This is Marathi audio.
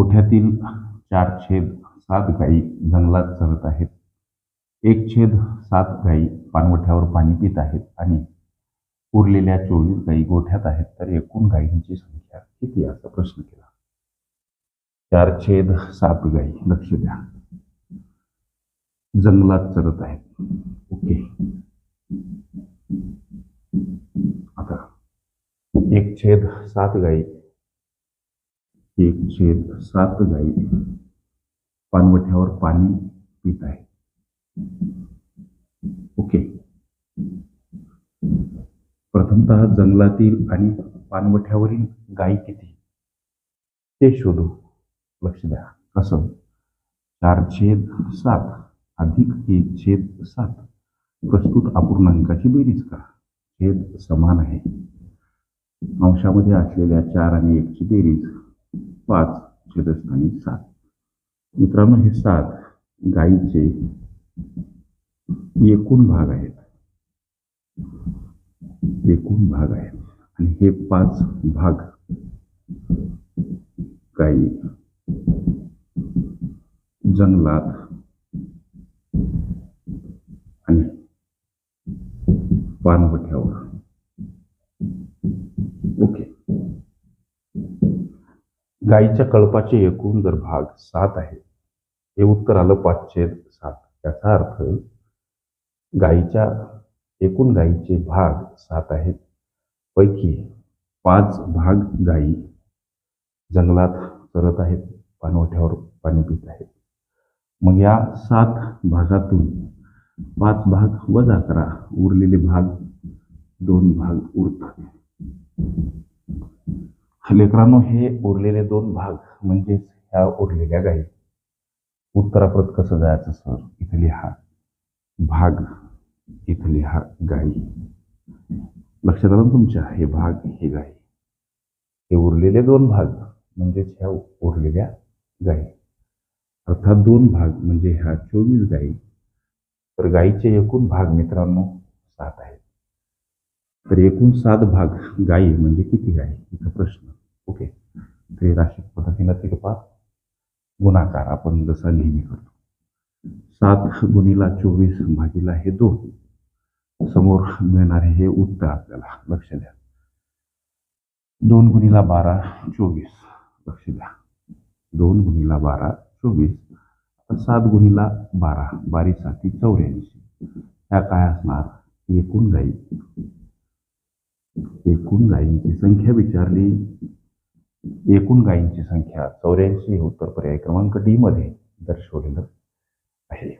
गोठ्यातील 4/7 गायी जंगलात चरत आहेत. 1/7 गायी पाणवठ्यावर पाणी पित आहेत आणि उरलेल्या 24 गायी गोठ्यात आहेत. तर एकूण गायींची संख्या किती असा प्रश्न केला. 4/7 गायी, लक्ष द्या, जंगलात चरत आहेत. ओके, आता 1/7 गायी 1/7 गायी पाणवठ्यावर पाणी पित आहे. ओके, प्रथमतः जंगलातील आणि पाणवठ्यावरील गायी किती ते शोधू. लक्ष द्या, कसं 4/7 अधिक 1/7 प्रस्तुत अपूर्णांकाची बेरीज करा. छेद समान आहे. अंशामध्ये असलेल्या 4 आणि 1 ची बेरीज 5 छेदस्थानी 7. मित्रांनो, हे 7 गायीचे एकूण भाग आहेत. आणि हे 5 भाग गायी जंगलात आणि पाणवठ्यावर. ओके, गायीच्या कळपाचे एकूण जर भाग 7 आहे, हे उत्तर आलं 5/7. याचा अर्थ एकूण गायीचे भाग 7 आहेत, पैकी 5 भाग गायी जंगलात चरत आहेत, पाणवठ्यावर पाणी पित आहेत. मग या 7 भागातून 5 भाग वजा करा, उरलेले भाग 2 भाग उरतात. लेकरांनो, हे उरलेले 2 भाग म्हणजेच ह्या उरलेल्या गायी. उत्तराप्रत कसं जायचं सर? इथे लिहा भाग, इथे लिहा गायी. लक्षात आलं तुमच्या? हे भाग, हे गायी. हे उरलेले 2 भाग म्हणजेच ह्या उरलेल्या गायी, अर्थात 2 भाग म्हणजे ह्या 24 गायी. तर गायीचे एकूण भाग मित्रांनो 7 आहेत. तर एकूण 7 भाग गायी म्हणजे किती गायी, इथं प्रश्न. ओके, तर राशी पद्धतीनं ते गुणाकार आपण जसा नेहमी करतो. 7 गुणिला 24 भागीला हे 2. समोर मिळणारे हे उत्तर आपल्याला. लक्ष द्या, 2 गुणिला 12 24. लक्ष द्या, 2 गुणिला 12 24. 7 गुणिला 12 12 7 84. ह्या काय असणार? एकूण गायी. एकूण गायींची संख्या विचारली. एकूण गायींची संख्या 84 हे उत्तर पर्याय क्रमांक डी मध्ये दर्शवलेलं आहे.